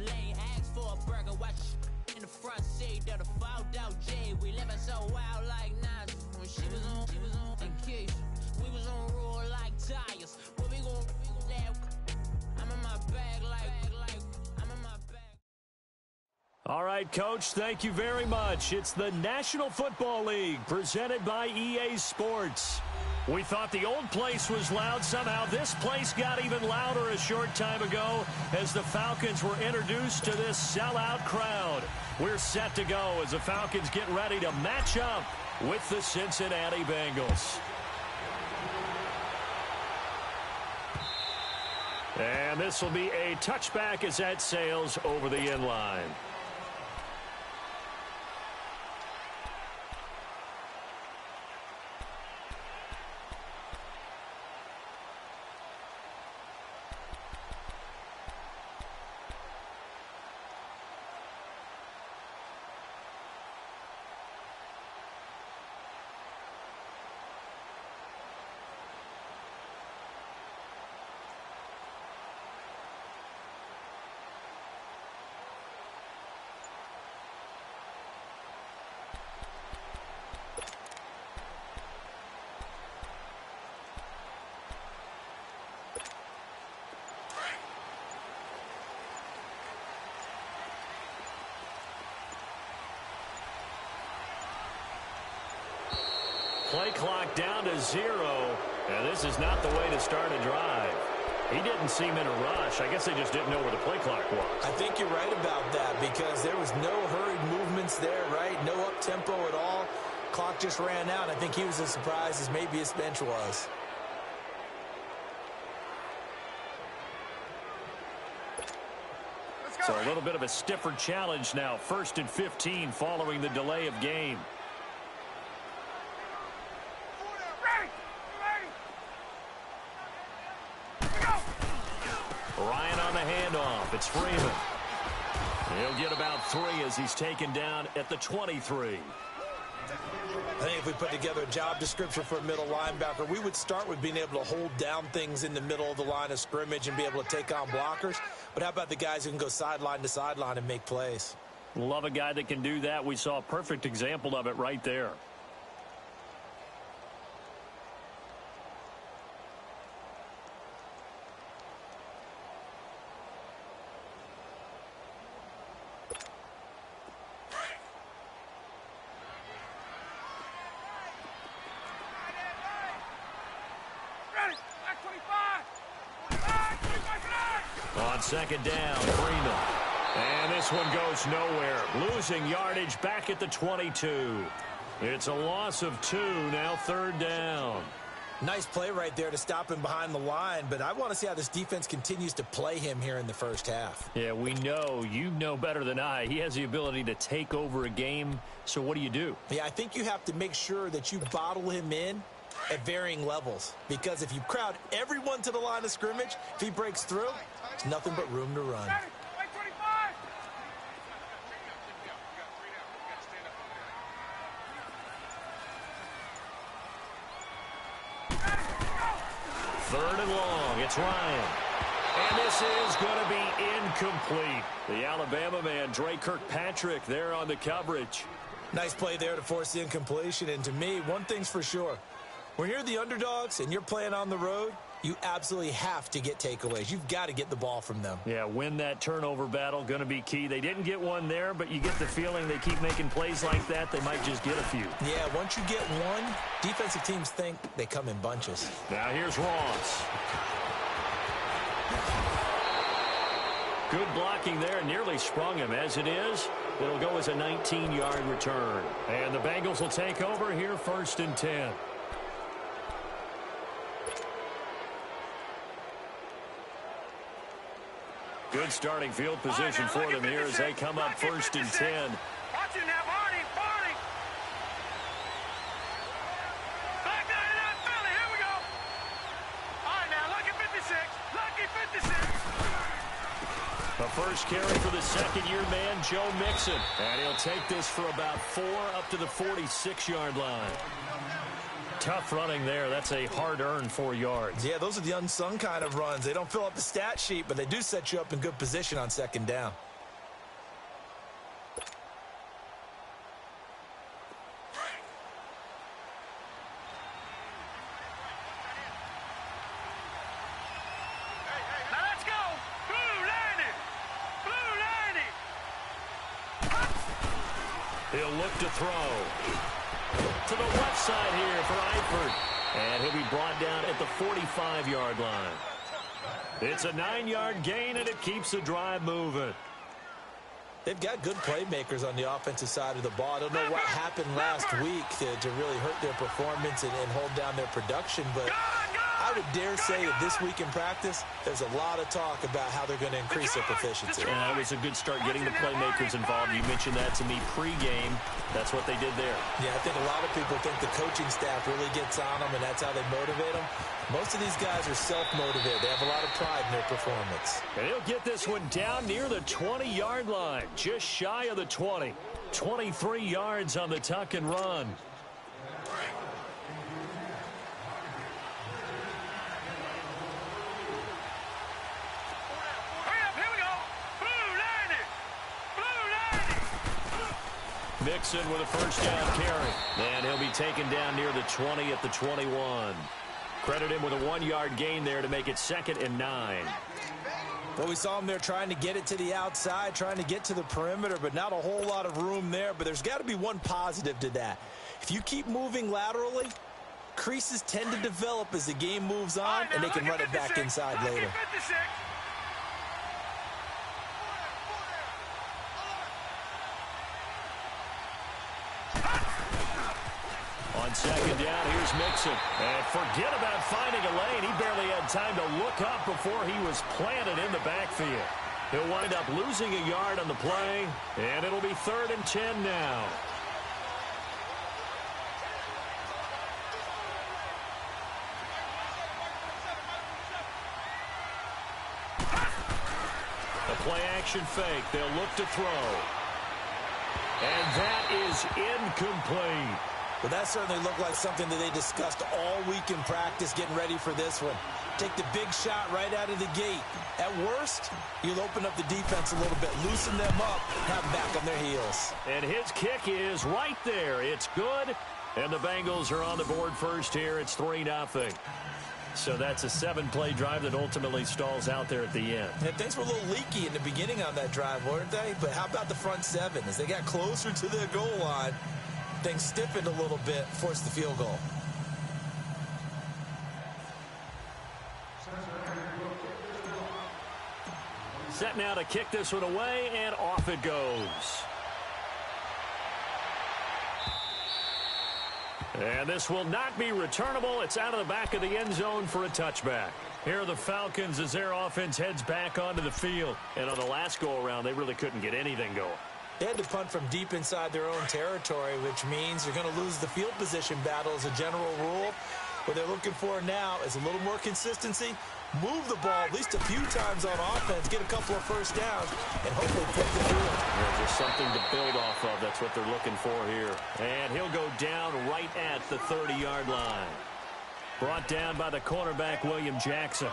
lane, ask for a burger, watch in the front seat of the fouled out J. We living so wild like Nas. When she was on and Keisha, we was on roll like tires. Where we gon' that? I'm in my bag like I'm in my bag. All right, Coach, thank you very much. It's the National Football League presented by EA Sports. We thought the old place was loud. Somehow this place got even louder a short time ago as the Falcons were introduced to this sellout crowd. We're set to go as the Falcons get ready to match up with the Cincinnati Bengals. And this will be a touchback as that sails over the end line. Play clock down to 0, and this is not the way to start a drive. He didn't seem in a rush. I guess they just didn't know where the play clock was. I think you're right about that because there was no hurried movements there, right? No up-tempo at all. Clock just ran out. I think he was as surprised as maybe his bench was. So a little bit of a stiffer challenge now. 1st and 15 following the delay of game. Ryan on the handoff. It's Freeman. He'll get about 3 as he's taken down at the 23. I think if we put together a job description for a middle linebacker, we would start with being able to hold down things in the middle of the line of scrimmage and be able to take on blockers. But how about the guys who can go sideline to sideline and make plays? Love a guy that can do that. We saw a perfect example of it right there. On second down, Freeman. And this one goes nowhere. Losing yardage back at the 22. It's a loss of 2, now 3rd down. Nice play right there to stop him behind the line, but I want to see how this defense continues to play him here in the first half. Yeah, we know. You know better than I. He has the ability to take over a game, so what do? Yeah, I think you have to make sure that you bottle him in at varying levels, because if you crowd everyone to the line of scrimmage, if he breaks through, there's nothing but room to run. Third and long, it's Ryan. And this is going to be incomplete. The Alabama man, Dre Kirkpatrick, there on the coverage. Nice play there to force the incompletion, and to me, one thing's for sure. When you're the underdogs and you're playing on the road, you absolutely have to get takeaways. You've got to get the ball from them. Yeah, win that turnover battle, going to be key. They didn't get one there, but you get the feeling they keep making plays like that, they might just get a few. Yeah, once you get one, defensive teams think they come in bunches. Now here's Ross. Good blocking there, nearly sprung him. As it is, it'll go as a 19-yard return. And the Bengals will take over here 1st and 10. Good starting field position for them here as they come up 1st and 10. Watch it now, Barney. Back down to that Philly. Here we go. All right, now, lucky 56. Lucky 56. The first carry for the second-year man, Joe Mixon. And he'll take this for about 4 up to the 46-yard line. Tough running there. That's a hard-earned 4 yards. Yeah, those are the unsung kind of runs. They don't fill up the stat sheet, but they do set you up in good position on second down. He'll look to throw. To the left side here for Eifert. And he'll be brought down at the 45-yard line. It's a 9-yard gain, and it keeps the drive moving. They've got good playmakers on the offensive side of the ball. I don't know what happened last week to really hurt their performance and hold down their production, but I would dare say that this week in practice, there's a lot of talk about how they're going to increase their proficiency. And that was a good start getting the playmakers involved. You mentioned that to me pregame. That's what they did there. Yeah, I think a lot of people think the coaching staff really gets on them, and that's how they motivate them. Most of these guys are self-motivated. They have a lot of pride in their performance. And he'll get this one down near the 20-yard line, just shy of the 20. 23 yards on the tuck and run. Mixon with a first down carry. And he'll be taken down near the 20 at the 21. Credit him with a 1-yard gain there to make it 2nd and 9. Well, we saw him there trying to get it to the outside, trying to get to the perimeter, but not a whole lot of room there. But there's got to be one positive to that. If you keep moving laterally, creases tend to develop as the game moves on, and they can run it back inside later. On 2nd down, here's Mixon. And forget about finding a lane. He barely had time to look up before he was planted in the backfield. He'll wind up losing a yard on the play, and it'll be 3rd and 10 now. A play-action fake. They'll look to throw. And that is incomplete. Well, that certainly looked like something that they discussed all week in practice getting ready for this one. Take the big shot right out of the gate. At worst, you'll open up the defense a little bit, loosen them up, have them back on their heels. And his kick is right there. It's good. And the Bengals are on the board first here. It's 3-0. So that's a 7-play drive that ultimately stalls out there at the end. And things were a little leaky in the beginning on that drive, weren't they? But how about the front 7? As they got closer to the goal line, things stiffened a little bit, forced the field goal. Set now to kick this one away, and off it goes. And this will not be returnable. It's out of the back of the end zone for a touchback. Here are the Falcons as their offense heads back onto the field. And on the last go-around, they really couldn't get anything going. They had to punt from deep inside their own territory, which means you're going to lose the field position battle as a general rule. What they're looking for now is a little more consistency, move the ball at least a few times on offense, get a couple of first downs, and hopefully flip the field. Yeah, just something to build off of. That's what they're looking for here. And he'll go down right at the 30-yard line. Brought down by the cornerback, William Jackson.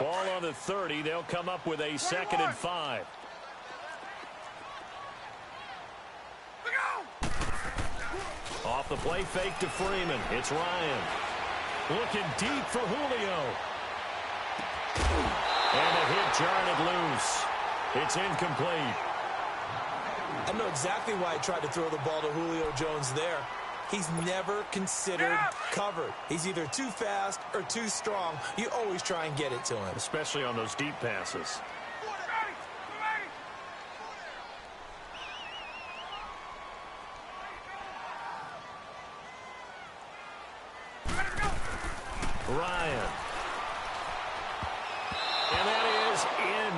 Ball on the 30. They'll come up with a 2nd and 5. Off the play fake to Freeman. It's Ryan. Looking deep for Julio. And the hit jarred it loose. It's incomplete. I know exactly why he tried to throw the ball to Julio Jones there. He's never considered covered. He's either too fast or too strong. You always try and get it to him. Especially on those deep passes. Ryan. And that is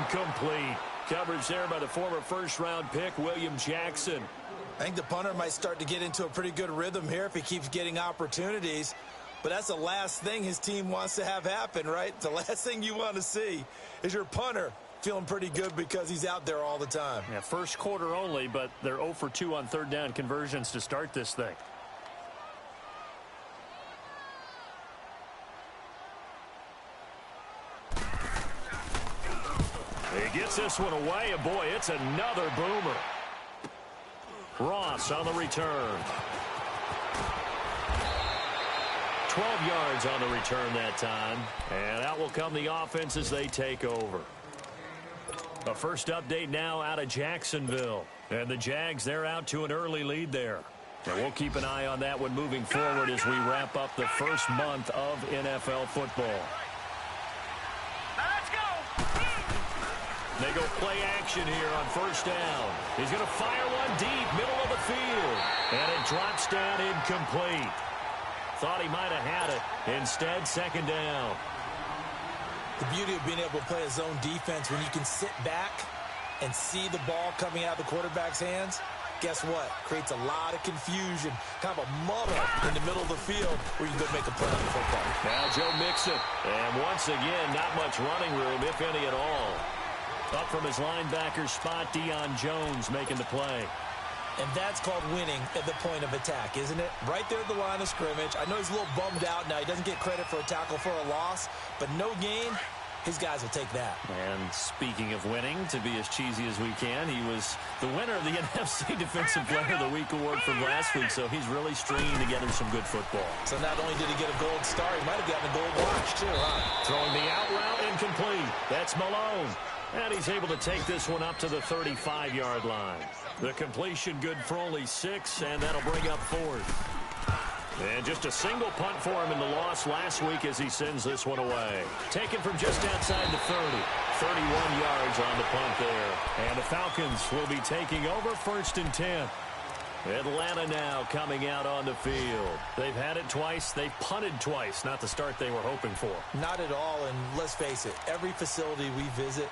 incomplete. Coverage there by the former first-round pick, William Jackson. I think the punter might start to get into a pretty good rhythm here if he keeps getting opportunities. But that's the last thing his team wants to have happen, right? The last thing you want to see is your punter feeling pretty good because he's out there all the time. Yeah, first quarter only, but they're 0 for 2 on third down conversions to start this thing. He gets this one away, and boy, it's another boomer. Ross on the return. 12 yards on the return that time. And out will come the offense as they take over. A first update now out of Jacksonville. And the Jags, they're out to an early lead there. And we'll keep an eye on that one moving forward as we wrap up the first month of NFL football. Let's go. They go play action here on first down. He's going to fire one deep, middle of the field. And it drops down incomplete. Thought he might have had it. Instead, second down. The beauty of being able to play a zone defense when you can sit back and see the ball coming out of the quarterback's hands, guess what? Creates a lot of confusion, kind of a muddle in the middle of the field where you can go make a play on the football. Now Joe Mixon. And once again, not much running room, if any at all. Up from his linebacker spot, Deion Jones making the play. And that's called winning at the point of attack, isn't it? Right there at the line of scrimmage. I know he's a little bummed out now. He doesn't get credit for a tackle for a loss, but no gain, his guys will take that. And speaking of winning, to be as cheesy as we can, he was the winner of the NFC Defensive Player of the Week award from last week, so he's really stringing together some good football. So not only did he get a gold star, he might have gotten a gold watch too, huh? Throwing the out route incomplete. That's Malone. And he's able to take this one up to the 35-yard line. The completion good for only 6, and that'll bring up 4th. And just a single punt for him in the loss last week as he sends this one away. Taken from just outside the 30. 31 yards on the punt there. And the Falcons will be taking over 1st and 10. Atlanta now coming out on the field. They've had it twice. They've punted twice. Not the start they were hoping for. Not at all, and let's face it, every facility we visit,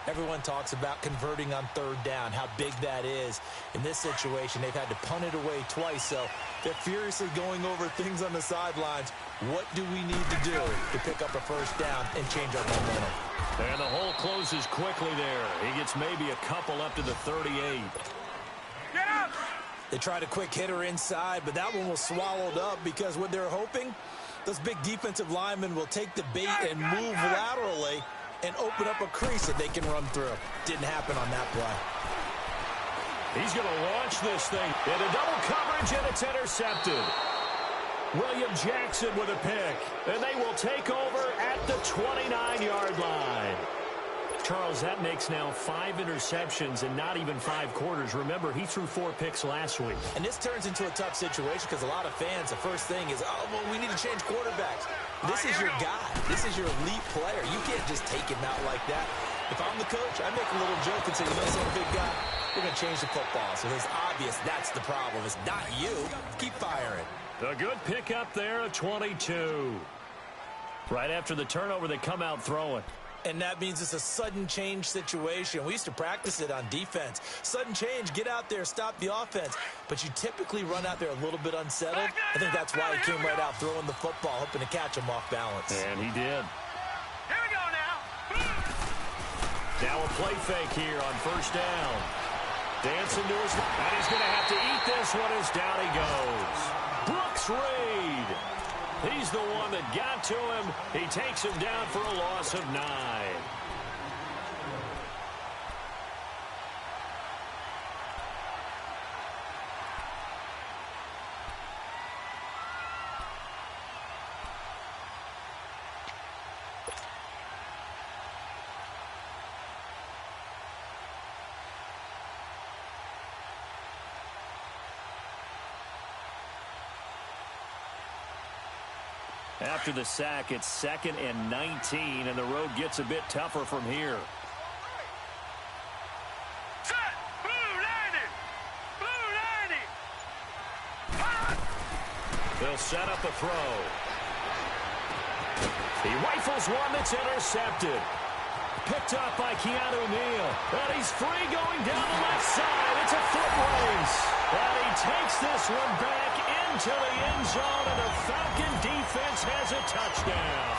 everyone talks about converting on 3rd down, how big that is. In this situation, they've had to punt it away twice, so they're furiously going over things on the sidelines. What do we need to do to pick up a 1st down and change our momentum? And the hole closes quickly there. He gets maybe a couple up to the 38. Get up. They tried a quick hitter inside, but that one was swallowed up because what they're hoping, those big defensive linemen will take the bait and move laterally and open up a crease that they can run through. Didn't happen on that play. He's going to launch this thing into double coverage, and it's intercepted. William Jackson with a pick, and they will take over at the 29-yard line. Charles, that makes now 5 interceptions and not even 5 quarters. Remember, he threw 4 picks last week. And this turns into a tough situation because a lot of fans, the first thing is, oh, well, we need to change quarterbacks. This is your guy. This is your elite player. You can't just take him out like that. If I'm the coach, I make a little joke and say, you know something, big guy? We're going to change the football. So it's obvious that's the problem. It's not you. Keep firing. A good pick up there, a 22. Right after the turnover, they come out throwing. And that means it's a sudden change situation. We used to practice it on defense. Sudden change, get out there, stop the offense. But you typically run out there a little bit unsettled. I think that's why he came right out throwing the football, hoping to catch him off balance. And he did. Here we go now. Now a play fake here on 1st down. Dancing to his... And he's going to have to eat this one as down he goes. Brooks Reed. He's the one that got to him. He takes him down for a loss of 9. After the sack, it's 2nd and 19, and the road gets a bit tougher from here. Set. Blue 90. Blue 90. They'll set up a throw. He rifles one that's intercepted. Picked up by Keanu Neal. And he's free going down the left side. It's a foot race. And he takes this one back into the end zone, and the Falcon defense has a touchdown.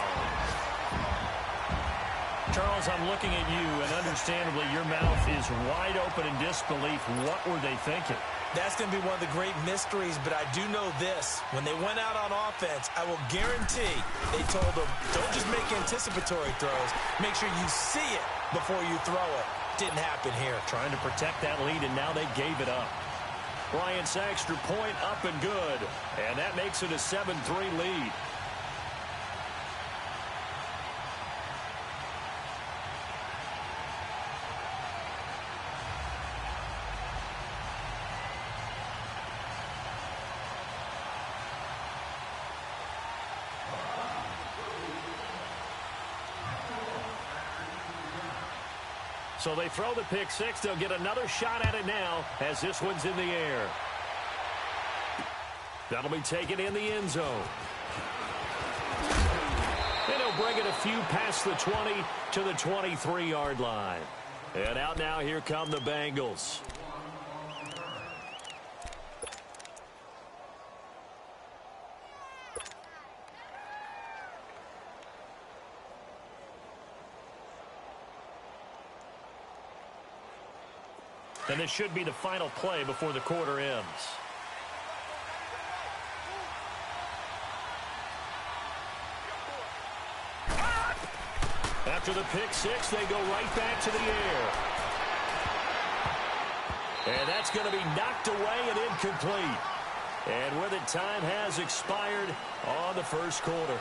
Charles, I'm looking at you, and understandably, your mouth is wide open in disbelief. What were they thinking? That's going to be one of the great mysteries, but I do know this. When they went out on offense, I will guarantee they told them, don't just make anticipatory throws. Make sure you see it before you throw it. Didn't happen here. Trying to protect that lead, and now they gave it up. Bryant's extra point up and good, and that makes it a 7-3 lead. So they throw the pick six. They'll get another shot at it now as this one's in the air. That'll be taken in the end zone. And he'll bring it a few past the 20 to the 23-yard line. And out now, here come the Bengals. And this should be the final play before the quarter ends. After the pick six, they go right back to the air. And that's going to be knocked away and incomplete. And with it, time has expired on the first quarter.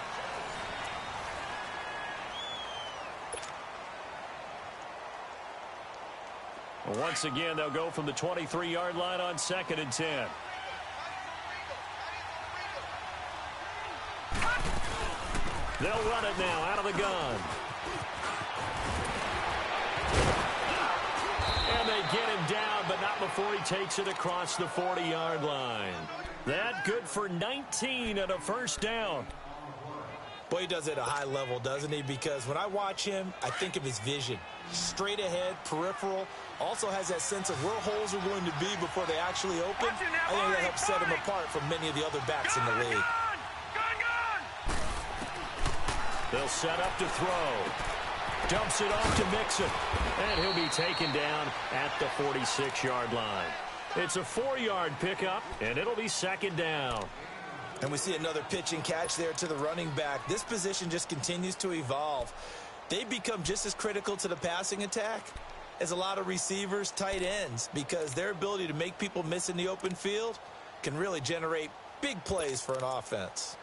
Once again, they'll go from the 23-yard line on 2nd and 10. They'll run it now out of the gun. And they get him down, but not before he takes it across the 40-yard line. That good for 19 and a first down. Boy, he does it at a high level, doesn't he? Because when I watch him, I think of his vision. Straight ahead, peripheral. Also has that sense of where holes are going to be before they actually open. I think that helps set him apart from many of the other backs in the league. They'll set up to throw. Dumps it off to Mixon. And he'll be taken down at the 46-yard line. It's a 4-yard pickup, and it'll be 2nd down. And we see another pitch and catch there to the running back. This position just continues to evolve. They become just as critical to the passing attack as a lot of receivers, tight ends, because their ability to make people miss in the open field can really generate big plays for an offense.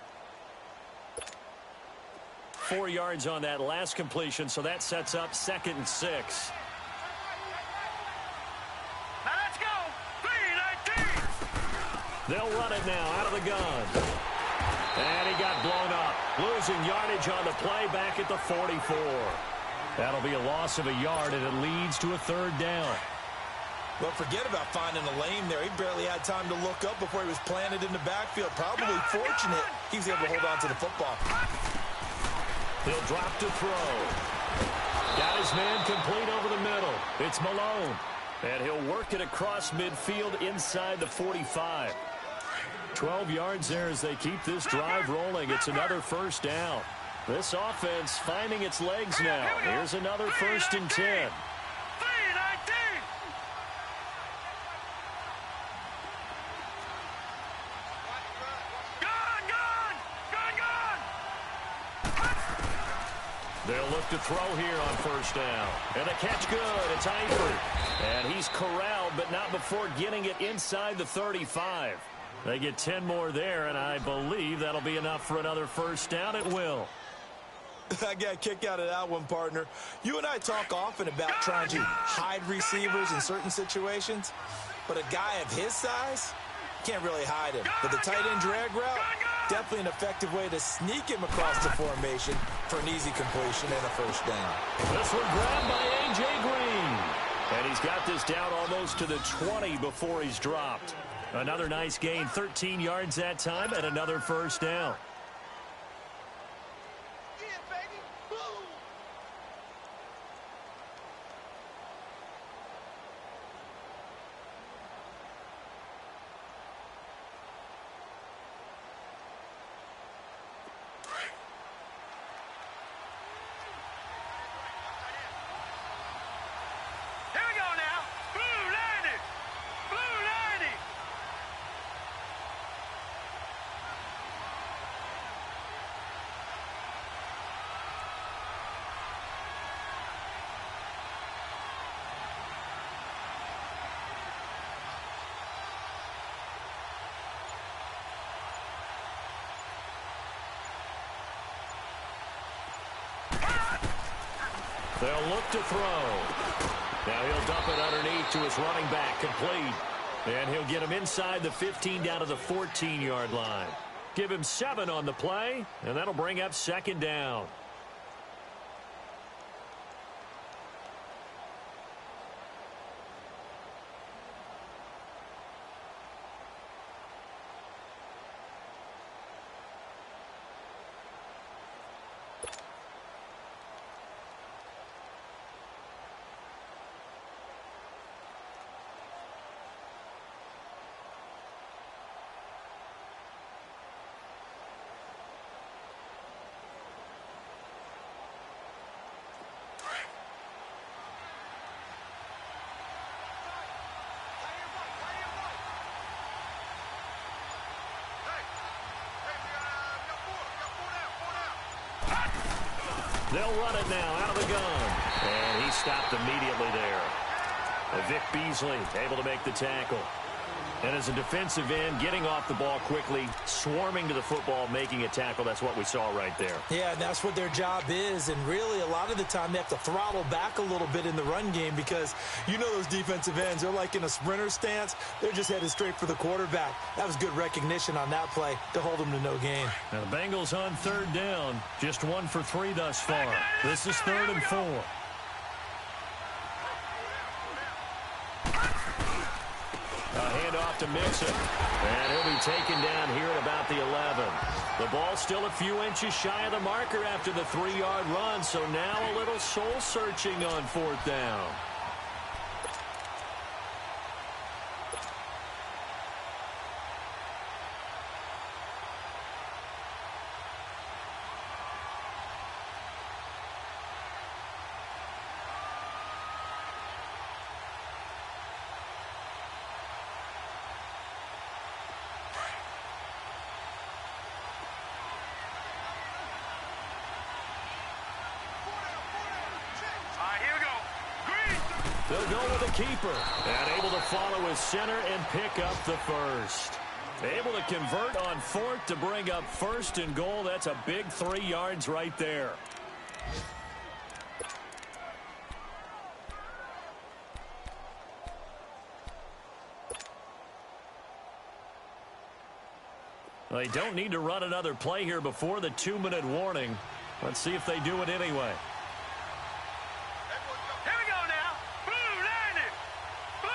4 yards on that last completion, so that sets up 2nd and 6. Now let's go. 3-19. They'll run it now out of the gun. And he got blown up. Losing yardage on the play back at the 44. That'll be a loss of a yard, and it leads to a 3rd down. Well, forget about finding a lane there. He barely had time to look up before he was planted in the backfield. Probably fortunate he was able to hold on to the football. He'll drop to throw. Got his man complete over the middle. It's Malone. And he'll work it across midfield inside the 45. 12 yards there as they keep this drive rolling. It's another 1st down. This offense finding its legs now. Here's another 1st and 10. 3-19. They'll look to throw here on 1st down. And a catch good. It's Eifert. And he's corralled, but not before getting it inside the 35. They get 10 more there, and I believe that'll be enough for another 1st down. It will. I got a kick out of that one, partner. You and I talk often about trying to hide receivers in certain situations, but a guy of his size can't really hide him. But the tight end drag route, definitely an effective way to sneak him across the formation for an easy completion and a 1st down. This one grabbed by A.J. Green. And he's got this down almost to the 20 before he's dropped. Another nice gain, 13 yards that time, and another 1st down. They'll look to throw. Now he'll dump it underneath to his running back, complete. And he'll get him inside the 15 down to the 14-yard line. Give him 7 on the play, and that'll bring up 2nd down. They'll run it now out of the gun. And he stopped immediately there. Vic Beasley able to make the tackle. And as a defensive end, getting off the ball quickly, swarming to the football, making a tackle, that's what we saw right there. Yeah, and that's what their job is. And really, a lot of the time, they have to throttle back a little bit in the run game because you know those defensive ends, they're like in a sprinter stance. They're just headed straight for the quarterback. That was good recognition on that play to hold them to no gain. Now the Bengals on third down, just 1 for 3 thus far. This is 3rd and 4. A handoff to Mixon. And he'll be taken down here at about the 11. The ball's still a few inches shy of the marker after the 3-yard run, so now a little soul-searching on 4th down. They'll go with a keeper. And able to follow his center and pick up the first. Able to convert on 4th to bring up 1st and goal. That's a big 3 yards right there. Well, they don't need to run another play here before the 2-minute warning. Let's see if they do it anyway. Here we go now. Blue 90. Blue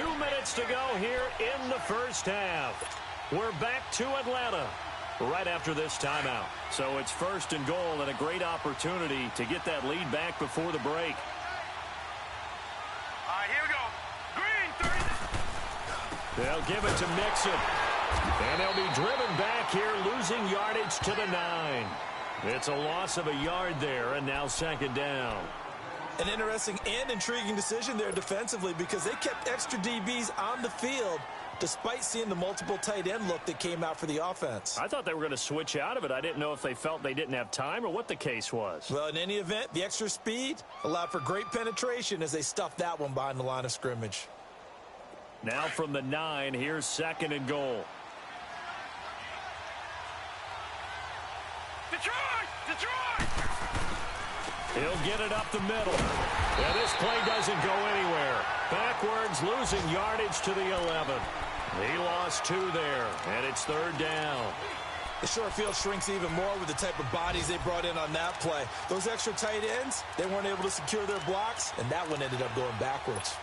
90. 2 minutes to go here in the first half. We're back to Atlanta right after this timeout. So it's 1st and goal and a great opportunity to get that lead back before the break. All right, here we go. Green 30. They'll give it to Mixon. And they'll be driven back here, losing yardage to the 9. It's a loss of a yard there, and now 2nd down. An interesting and intriguing decision there defensively because they kept extra DBs on the field despite seeing the multiple tight end look that came out for the offense. I thought they were going to switch out of it. I didn't know if they felt they didn't have time or what the case was. Well, in any event, the extra speed allowed for great penetration as they stuffed that one behind the line of scrimmage. Now from the 9, here's 2nd and goal. Detroit! Detroit! He'll get it up the middle. Yeah, this play doesn't go anywhere. Backwards, losing yardage to the 11. He lost 2 there, and it's 3rd down. The short field shrinks even more with the type of bodies they brought in on that play. Those extra tight ends, they weren't able to secure their blocks, and that one ended up going backwards.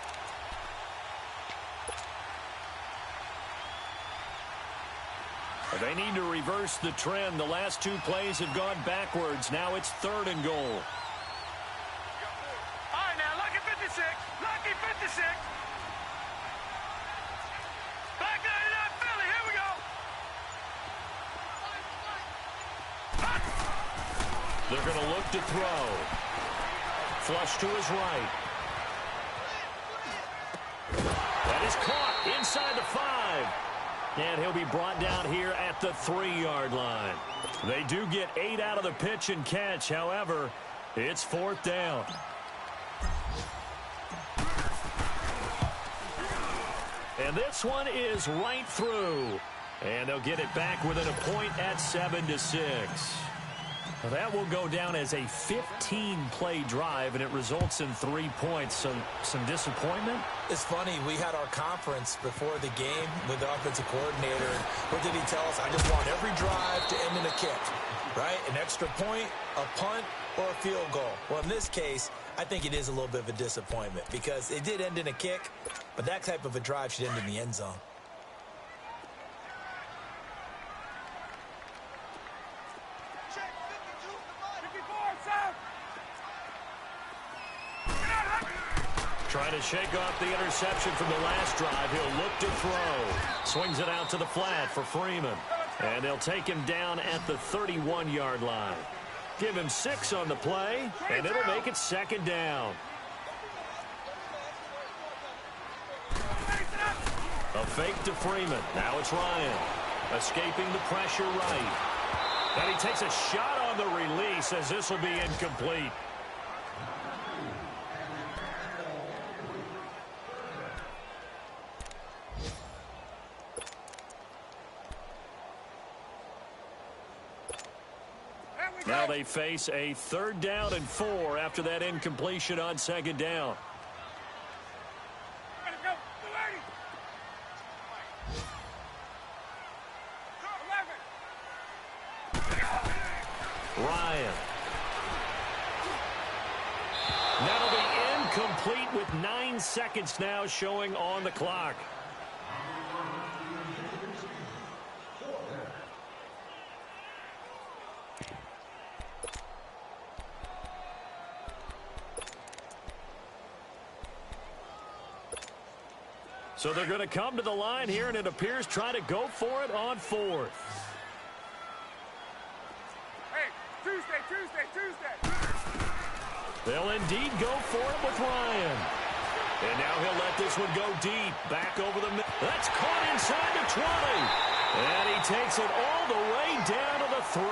They need to reverse the trend. The last 2 plays have gone backwards. Now it's 3rd and goal. All right, now, lucky 56. Lucky 56. Back 99 Philly. Here we go. They're going to look to throw. Flush to his right. That is caught inside the 5. And he'll be brought down here at the 3-yard line. They do get 8 out of the pitch and catch. However, it's 4th down. And this one is right through. And they'll get it back within a point at 7-6. Well, that will go down as a 15-play drive, and it results in 3 points. So some disappointment? It's funny, we had our conference before the game with the offensive coordinator. And what did he tell us? I just want every drive to end in a kick, right? An extra point, a punt, or a field goal. Well, in this case, I think it is a little bit of a disappointment because it did end in a kick, but that type of a drive should end in the end zone. Trying to shake off the interception from the last drive. He'll look to throw. Swings it out to the flat for Freeman. And they'll take him down at the 31-yard line. Give him 6 on the play, and it'll make it 2nd down. A fake to Freeman. Now it's Ryan. Escaping the pressure right. And he takes a shot on the release as this will be incomplete. Now they face a 3rd down and 4 after that incompletion on 2nd down. Ryan. That'll be incomplete with 9 seconds now showing on the clock. So they're going to come to the line here, and it appears try to go for it on 4th. Hey, Tuesday. They'll indeed go for it with Ryan. And now he'll let this one go deep. Back over the middle. That's caught inside the 20. And he takes it all the way down to the 3.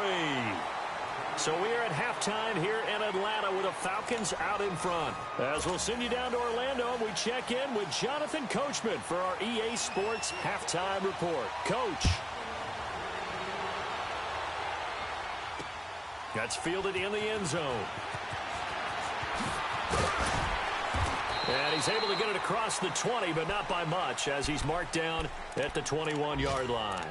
So we are at halftime here in Atlanta with the Falcons out in front. As we'll send you down to Orlando, we check in with Jonathan Coachman for our EA Sports Halftime Report. Coach. That's fielded in the end zone. And he's able to get it across the 20, but not by much, as he's marked down at the 21-yard line.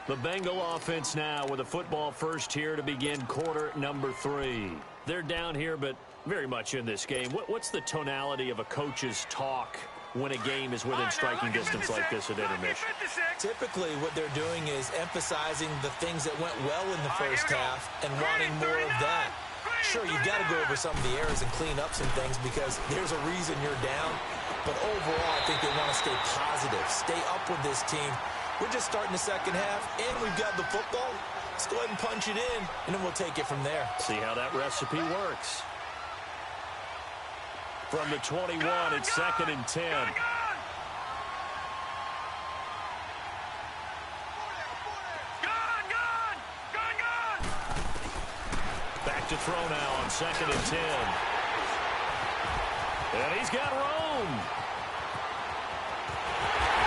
The Bengal offense now with a football first here to begin quarter number 3. They're down here, but very much in this game. What's the tonality of a coach's talk when a game is within striking distance like this at intermission? Typically, what they're doing is emphasizing the things that went well in the first half and wanting more of that. Sure, you've got to go over some of the errors and clean up some things because there's a reason you're down. But overall, I think they want to stay positive, stay up with this team. We're just starting the second half, and we've got the football. Let's go ahead and punch it in, and then we'll take it from there. See how that recipe works. From the 21, it's 2nd and 10. Back to throw now on 2nd and 10. And he's got room.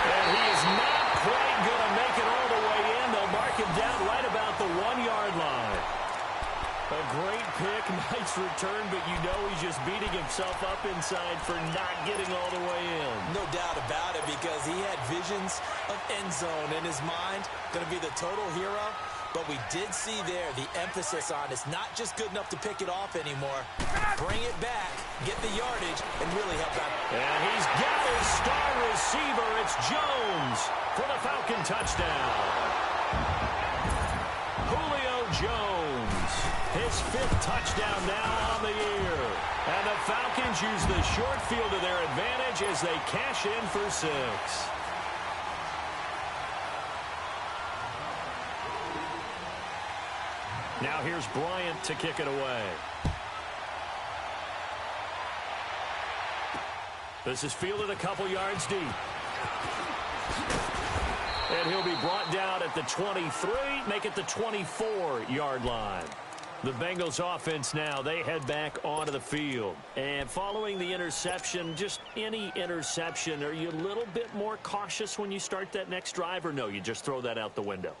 And he is not quite going to make it all the way in. They'll mark him down right about the 1-yard line. A great pick, nice return, but you know he's just beating himself up inside for not getting all the way in. No doubt about it, because he had visions of end zone in his mind. Going to be the total hero. But we did see there the emphasis on it's not just good enough to pick it off anymore. Bring it back, get the yardage, and really help out. And he's got his star receiver. It's Jones for the Falcon touchdown. Julio Jones, his 5th touchdown now on the year. And the Falcons use the short field to their advantage as they cash in for 6. Now here's Bryant to kick it away. This is fielded a couple yards deep. And he'll be brought down at the 23, make it the 24-yard line. The Bengals offense now, they head back onto the field. And following the interception, just any interception, are you a little bit more cautious when you start that next drive, or no, you just throw that out the window?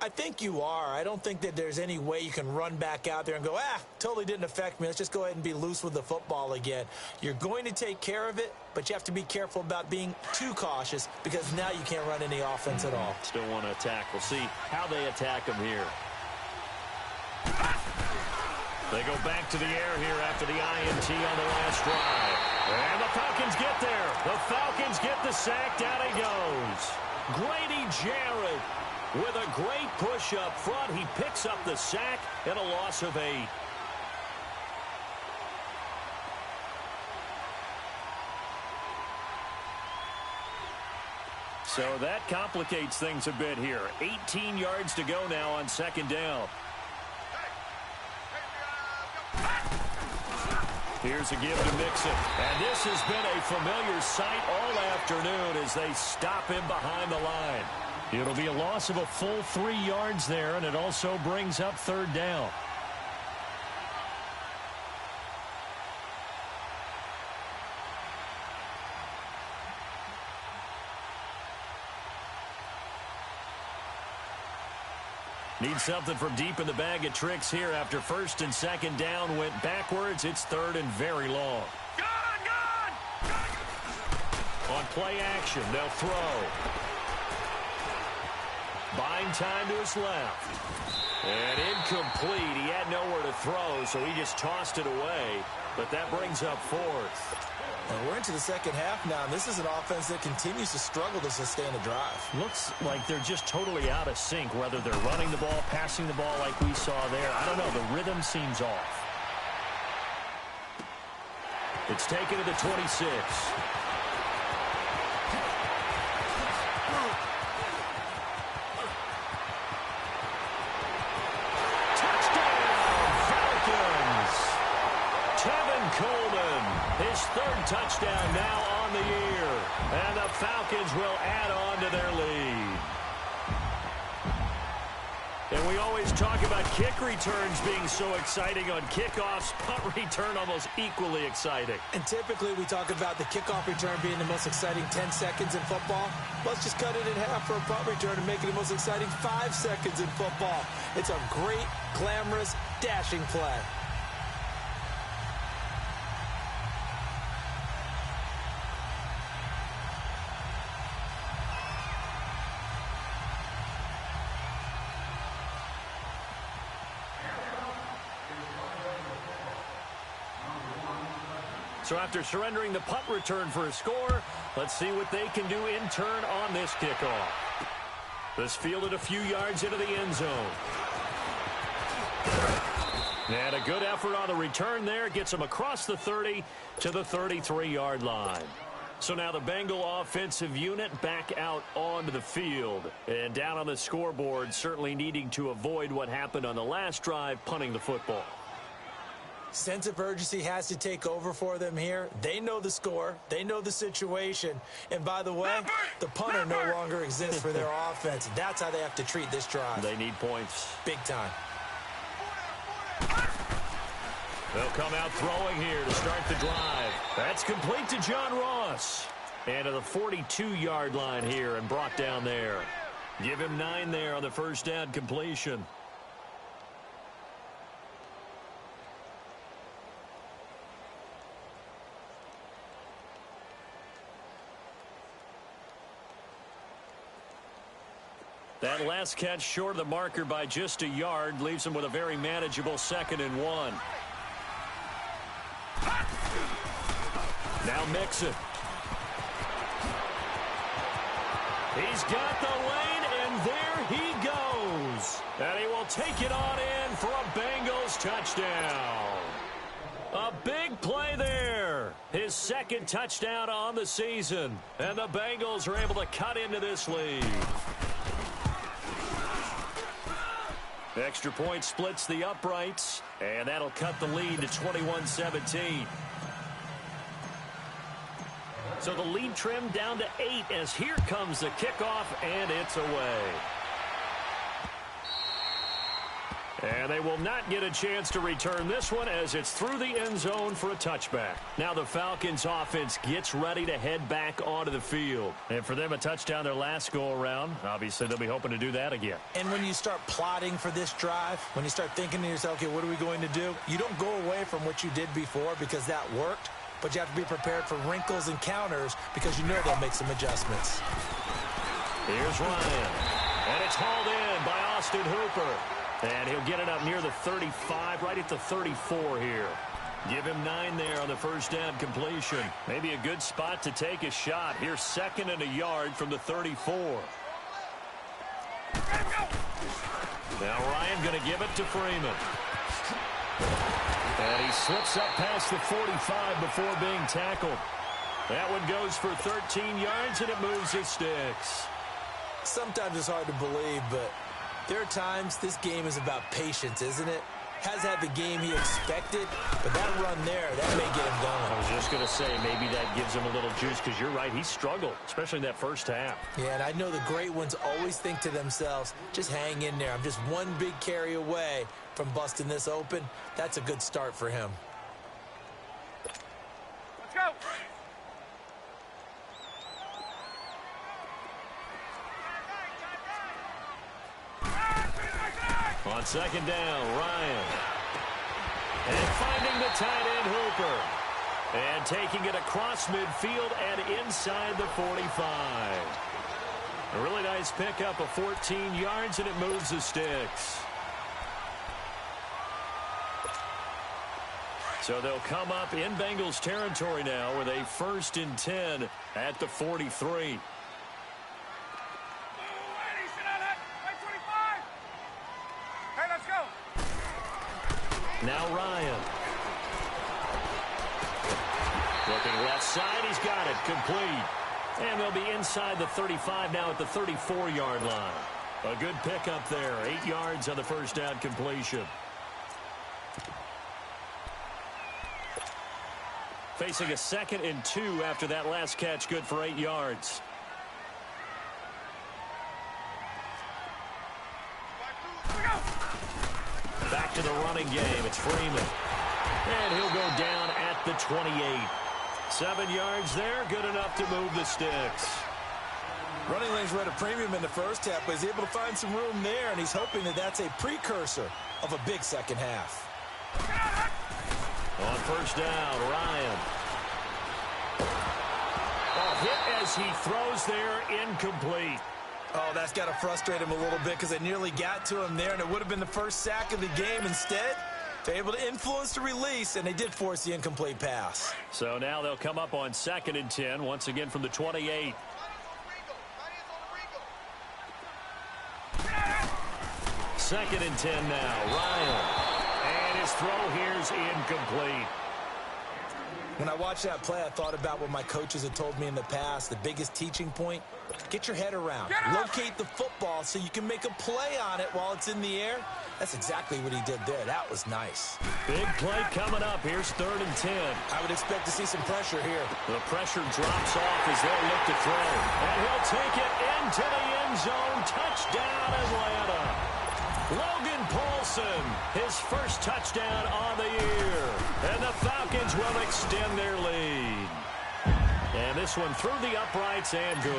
I think you are. I don't think that there's any way you can run back out there and go, totally didn't affect me. Let's just go ahead and be loose with the football again. You're going to take care of it, but you have to be careful about being too cautious because now you can't run any offense at all. Still want to attack. We'll see how they attack them here. They go back to the air here after the INT on the last drive. And the Falcons get there. The Falcons get the sack. Down he goes. Grady Jarrett with a great push up front. He picks up the sack and a loss of 8. So that complicates things a bit here. 18 yards to go now on 2nd down. Here's a give to Mixon. And this has been a familiar sight all afternoon as they stop him behind the line. It'll be a loss of a full 3 yards there, and it also brings up third down. Need something from deep in the bag of tricks here after first and second down went backwards. It's third and very long. On play action, they'll throw. Buying time to his left. And incomplete. He had nowhere to throw, so he just tossed it away. But that brings up fourth. And we're into the second half now, and this is an offense that continues to struggle to sustain a drive. Looks like they're just totally out of sync, whether they're running the ball, passing the ball like we saw there. I don't know. The rhythm seems off. It's taken to the 26. His third touchdown now on the year. And the Falcons will add on to their lead. And we always talk about kick returns being so exciting on kickoffs. Punt return almost equally exciting. And typically we talk about the kickoff return being the most exciting 10 seconds in football. Let's just cut it in half for a punt return and make it the most exciting 5 seconds in football. It's a great, glamorous, dashing play. So after surrendering the punt return for a score, let's see what they can do in turn on this kickoff. This fielded a few yards into the end zone. And a good effort on the return there gets them across the 30 to the 33-yard line. So now the Bengal offensive unit back out onto the field. And down on the scoreboard, certainly needing to avoid what happened on the last drive, punting the football. Sense of urgency has to take over for them here. They know the score. They know the situation. And by the way, the punter no longer exists for their offense. That's how they have to treat this drive. They need points. Big time. They'll come out throwing here to start the drive. That's complete to John Ross. And to the 42-yard line here and brought down there. Give him 9 there on the first down completion. That last catch short of the marker by just a yard leaves him with a very manageable 2nd and 1. Now Mixon. He's got the lane, and there he goes. And he will take it on in for a Bengals touchdown. A big play there. His 2nd touchdown on the season. And the Bengals are able to cut into this lead. Extra point splits the uprights, and that'll cut the lead to 21-17. So the lead trimmed down to 8 as here comes the kickoff, and it's away. And they will not get a chance to return this one as it's through the end zone for a touchback. Now the Falcons offense gets ready to head back onto the field. And for them, a touchdown their last go-around. Obviously, they'll be hoping to do that again. And when you start plotting for this drive, when you start thinking to yourself, okay, what are we going to do? You don't go away from what you did before because that worked, but you have to be prepared for wrinkles and counters because you know they'll make some adjustments. Here's Ryan. And it's hauled in by Austin Hooper. And he'll get it up near the 35, right at the 34 here. Give him 9 there on the first down completion. Maybe a good spot to take a shot. Here's 2nd and a yard from the 34. Now Ryan going to give it to Freeman. And he slips up past the 45 before being tackled. That one goes for 13 yards, and it moves his sticks. Sometimes it's hard to believe, but there are times this game is about patience, isn't it? has had the game he expected, but that run there, that may get him going. I was just going to say, maybe that gives him a little juice, because you're right, he struggled, especially in that first half. Yeah, and I know the great ones always think to themselves, just hang in there. I'm just one big carry away from busting this open. That's a good start for him. Let's go. On second down, Ryan. And finding the tight end, Hooper. And taking it across midfield and inside the 45. A really nice pickup of 14 yards, and it moves the sticks. So they'll come up in Bengals territory now with a 1st and 10 at the 43. Now Ryan. Looking left side, he's got it, complete. And they'll be inside the 35 now at the 34-yard line. A good pickup there, 8 yards on the first down completion. Facing a 2nd and 2 after that last catch, good for 8 yards. Back to the running game. It's Freeman. And he'll go down at the 28. 7 yards there. Good enough to move the sticks. Running lanes were at a premium in the first half, but he's able to find some room there, and he's hoping that that's a precursor of a big second half. On first down, Ryan. Oh, hit as he throws there, incomplete. Oh, that's got to frustrate him a little bit because they nearly got to him there, and it would have been the first sack of the game. Instead, they're able to influence the release, and they did force the incomplete pass. So now they'll come up on 2nd and 10, once again from the 28. Second and 10 now, Ryan. And his throw here's incomplete. When I watched that play, I thought about what my coaches had told me in the past. The biggest teaching point, get your head around. Locate the football so you can make a play on it while it's in the air. That's exactly what he did there. That was nice. Big play coming up. Here's 3rd and 10. I would expect to see some pressure here. The pressure drops off as they'll look to throw. And he'll take it into the end zone. Touchdown, Atlanta. Logan Paulson, his first touchdown on the year. And the Falcons will extend their lead. And this one through the uprights and good.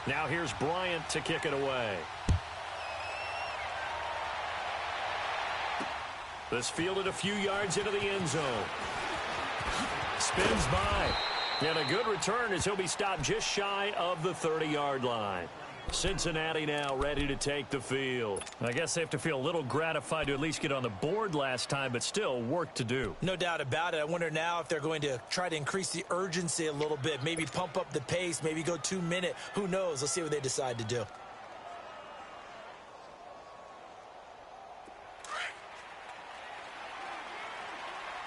Now here's Bryant to kick it away. This fielded a few yards into the end zone. Spins by. And a good return as he'll be stopped just shy of the 30-yard line. Cincinnati now ready to take the field. I guess they have to feel a little gratified to at least get on the board last time, but still work to do. No doubt about it. I wonder now if they're going to try to increase the urgency a little bit, maybe pump up the pace, maybe go 2-minute. Who knows? Let's see what they decide to do.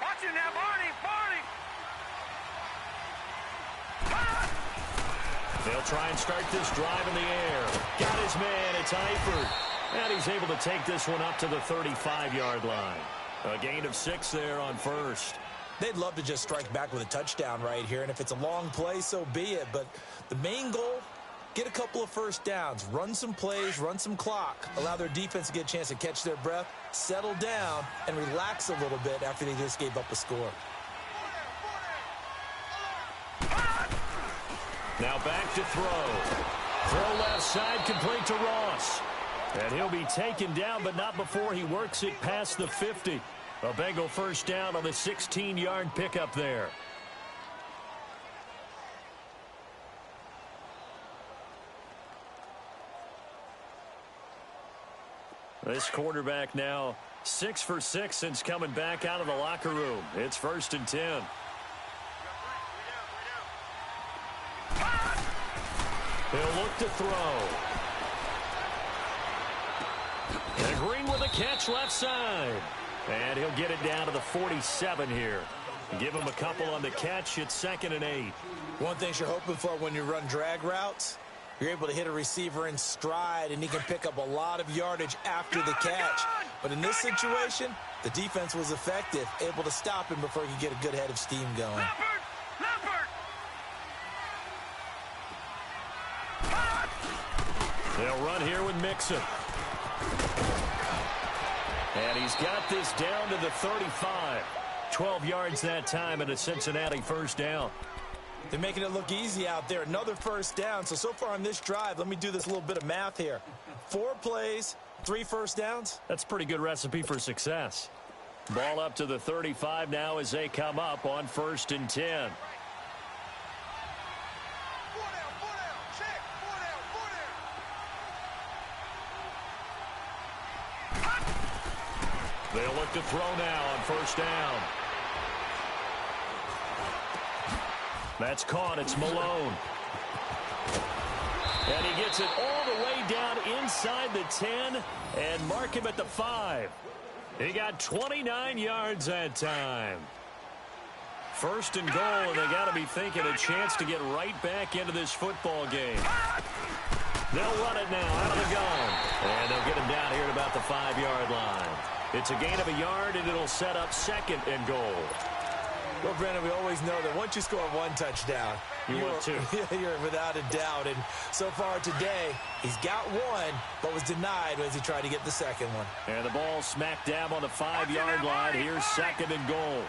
Watch it now, Barney. They'll try and start this drive in the air. Got his man. It's Eifert. And he's able to take this one up to the 35-yard line. A gain of 6 there on first. They'd love to just strike back with a touchdown right here, and if it's a long play, so be it. But the main goal, get a couple of first downs, run some plays, run some clock, allow their defense to get a chance to catch their breath, settle down, and relax a little bit after they just gave up a score. Now back to throw. Throw left side, complete to Ross. And he'll be taken down, but not before he works it past the 50. A Bengal first down on the 16-yard pickup there. This quarterback now 6 for 6 since coming back out of the locker room. It's 1st and 10. He'll look to throw. And Green with a catch left side. And he'll get it down to the 47 here. Give him a couple on the catch. It's 2nd and 8. One thing you're hoping for when you run drag routes, you're able to hit a receiver in stride, and he can pick up a lot of yardage after the catch. But in this situation, the defense was effective, able to stop him before he could get a good head of steam going. They'll run here with Mixon. And he's got this down to the 35. 12 yards that time and a Cincinnati first down. They're making it look easy out there. Another first down. So far on this drive, let me do this little bit of math here. 4 plays, 3 first downs. That's a pretty good recipe for success. Ball up to the 35 now as they come up on 1st and 10. They'll look to throw now on 1st down. That's caught. It's Malone. And he gets it all the way down inside the 10 and mark him at the 5. He got 29 yards that time. 1st and goal, and they got to be thinking a chance to get right back into this football game. They'll run it now out of the gun. And they'll get him down here at about the 5-yard line. It's a gain of a yard, and it'll set up 2nd and goal. Well, Brandon, we always know that once you score 1 touchdown, you're without a doubt. And so far today, he's got 1, but was denied as he tried to get the 2nd one. And the ball smack dab on the 5-yard line. Here's 2nd and goal.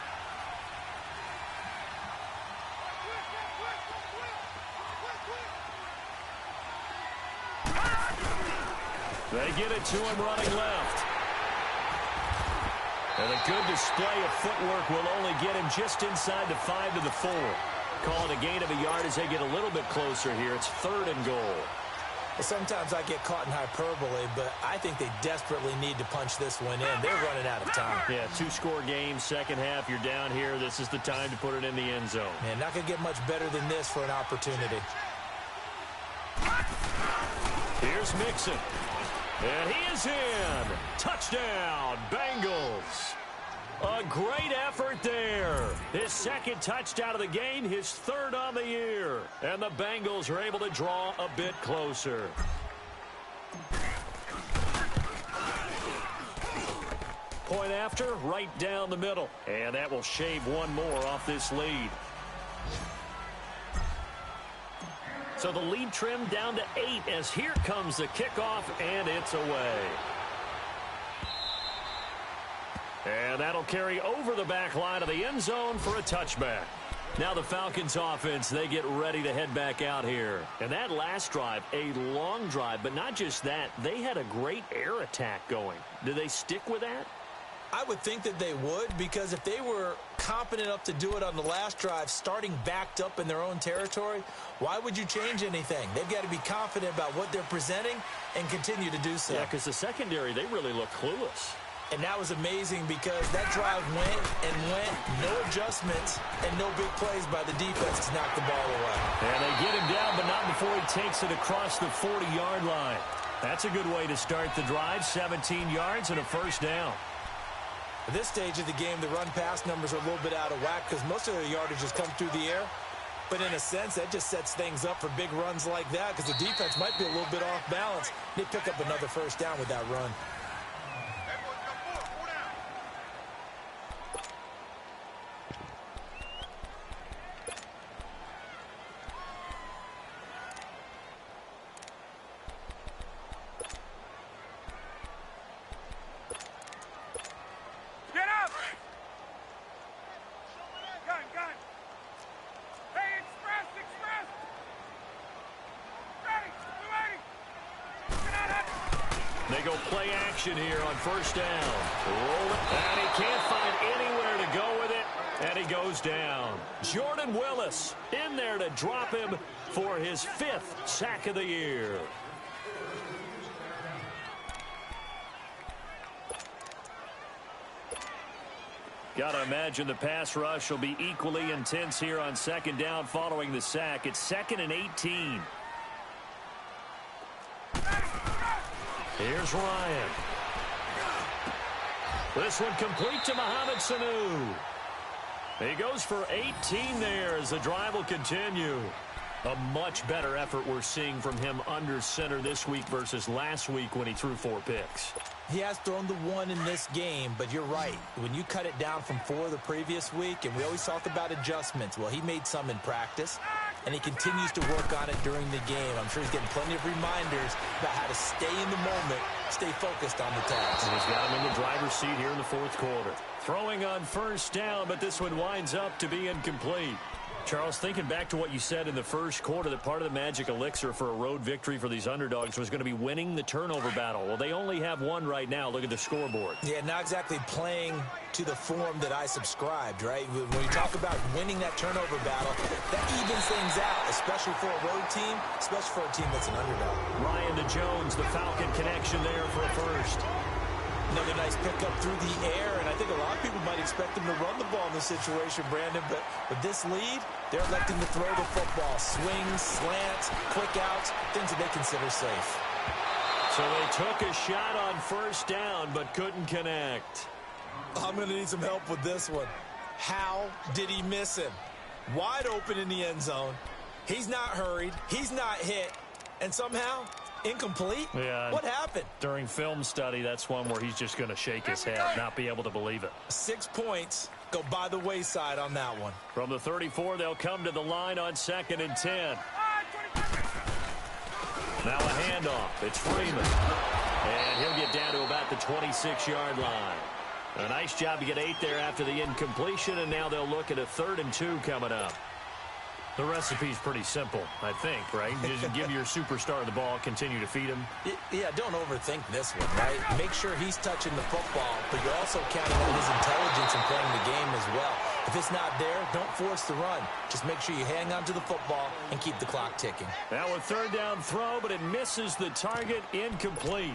They get it to him running left. And a good display of footwork will only get him just inside the 5 to the 4. Call it a gain of a yard as they get a little bit closer here. It's 3rd and goal. Well, sometimes I get caught in hyperbole, but I think they desperately need to punch this one in. They're running out of time. Yeah, 2-score game, second half. You're down here. This is the time to put it in the end zone. Man, not going to get much better than this for an opportunity. Here's Mixon. And he is in. Touchdown, Bengals. A great effort there. His 2nd touchdown of the game, his 3rd on the year. And the Bengals are able to draw a bit closer. Point after, right down the middle. And that will shave 1 more off this lead. So the lead trimmed down to 8 as here comes the kickoff, and it's away. And that'll carry over the back line of the end zone for a touchback. Now the Falcons offense, they get ready to head back out here. And that last drive, a long drive, but not just that, they had a great air attack going. Do they stick with that? I would think that they would, because if they were competent enough to do it on the last drive, starting backed up in their own territory, why would you change anything? They've got to be confident about what they're presenting and continue to do so. Yeah, because the secondary, they really look clueless. And that was amazing because that drive went and went, no adjustments, and no big plays by the defense to knock the ball away. And they get him down, but not before he takes it across the 40-yard line. That's a good way to start the drive, 17 yards and a first down. At this stage of the game, the run-pass numbers are a little bit out of whack because most of their yardage has come through the air. But in a sense, that just sets things up for big runs like that because the defense might be a little bit off balance. They pick up another first down with that run. They go play action here on first down. Roll it. And he can't find anywhere to go with it. And he goes down. Jordan Willis in there to drop him for his 5th sack of the year. Got to imagine the pass rush will be equally intense here on second down following the sack. It's 2nd and 18. Here's Ryan. This one complete to Mohamed Sanu. He goes for 18 there as the drive will continue. A much better effort we're seeing from him under center this week versus last week when he threw 4 picks. He has thrown the 1 in this game, but you're right. When you cut it down from 4 the previous week, and we always talk about adjustments, well, he made some in practice, and he continues to work on it during the game. I'm sure he's getting plenty of reminders about how to stay in the moment, stay focused on the task. And he's got him in the driver's seat here in the 4th quarter. Throwing on first down, but this one winds up to be incomplete. Charles, thinking back to what you said in the first quarter, that part of the magic elixir for a road victory for these underdogs was going to be winning the turnover battle. Well, they only have 1 right now. Look at the scoreboard. Yeah, not exactly playing to the form that I subscribed, right? When you talk about winning that turnover battle, that evens things out, especially for a road team, especially for a team that's an underdog. Ryan to Jones, the Falcon connection there for a first. Another nice pickup through the air, and I think a lot of people might expect him to run the ball in this situation, Brandon, but with this lead, they're electing to throw the football. Swings, slants, quick outs, things that they consider safe. So they took a shot on first down, but couldn't connect. I'm going to need some help with this one. How did he miss him? Wide open in the end zone. He's not hurried. He's not hit. And somehow, incomplete? Yeah. What happened? During film study, that's one where he's just going to shake his head, not be able to believe it. 6 points go by the wayside on that one. From the 34, they'll come to the line on 2nd and 10. Now a handoff. It's Freeman. And he'll get down to about the 26-yard line. A nice job to get 8 there after the incompletion, and now they'll look at a 3rd and 2 coming up. The recipe's pretty simple, I think, right? Just give your superstar the ball, continue to feed him. Yeah, don't overthink this one, right? Make sure he's touching the football, but you're also counting on his intelligence in playing the game as well. If it's not there, don't force the run. Just make sure you hang on to the football and keep the clock ticking. Now a 3rd down throw, but it misses the target, incomplete.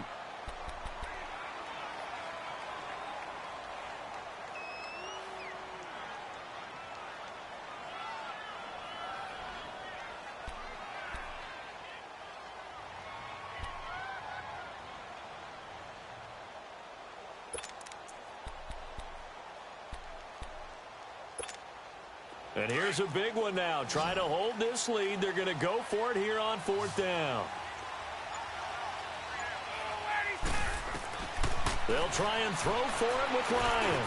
And here's a big one now. Trying to hold this lead. They're going to go for it here on 4th down. They'll try and throw for it with Ryan.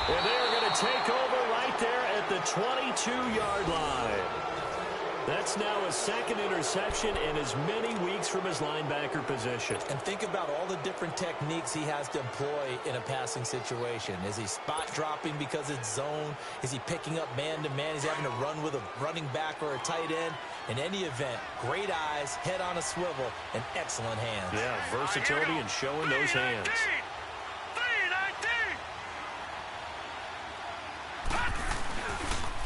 And they're going to take over right there at the 22-yard line. That's now a 2nd interception in as many weeks from his linebacker position. And think about all the different techniques he has to employ in a passing situation. Is he spot dropping because it's zone? Is he picking up man-to-man? Is he having to run with a running back or a tight end? In any event, great eyes, head on a swivel, and excellent hands. Yeah, versatility and showing those hands.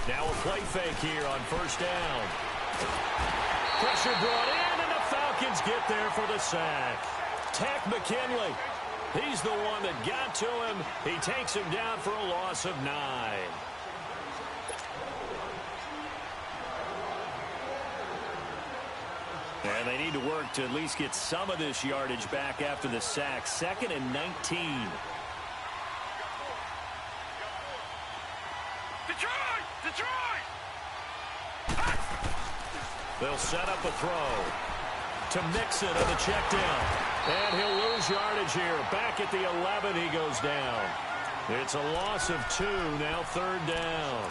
Now a play fake here on 1st down. Pressure brought in, and the Falcons get there for the sack. Tack McKinley. He's the one that got to him. He takes him down for a loss of 9. And they need to work to at least get some of this yardage back after the sack. 2nd and 19. They'll set up a throw to Mixon on the check down. And he'll lose yardage here. Back at the 11, he goes down. It's a loss of 2, now 3rd down.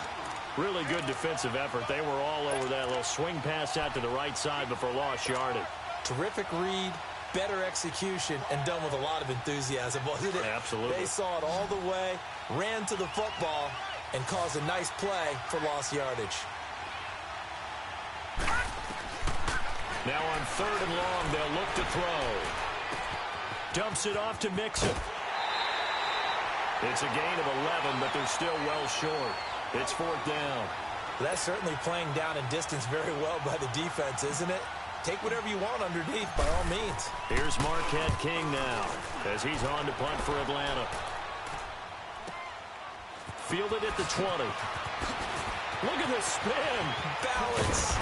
Really good defensive effort. They were all over that little swing pass out to the right side before lost yardage. Terrific read, better execution, and done with a lot of enthusiasm, wasn't it? Absolutely. They saw it all the way, ran to the football, and caused a nice play for lost yardage. Now on 3rd and long, they'll look to throw. Dumps it off to Mixon. It's a gain of 11, but they're still well short. It's 4th down. That's certainly playing down in distance very well by the defense, isn't it? Take whatever you want underneath, by all means. Here's Marquette King now, as he's on to punt for Atlanta. Fielded at the 20. Look at the spin. Balance.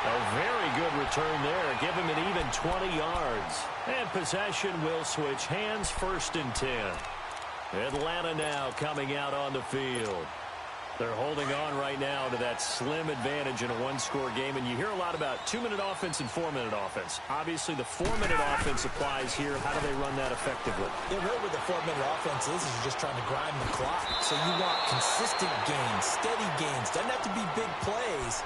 A very good return there. Give him an even 20 yards. And possession will switch hands, 1st and 10. Atlanta now coming out on the field. They're holding on right now to that slim advantage in a one-score game. And you hear a lot about 2-minute offense and 4-minute offense. Obviously, the 4-minute offense applies here. How do they run that effectively? Yeah, really what the 4-minute offense is you're just trying to grind the clock. So you want consistent gains, steady gains. Doesn't have to be big plays,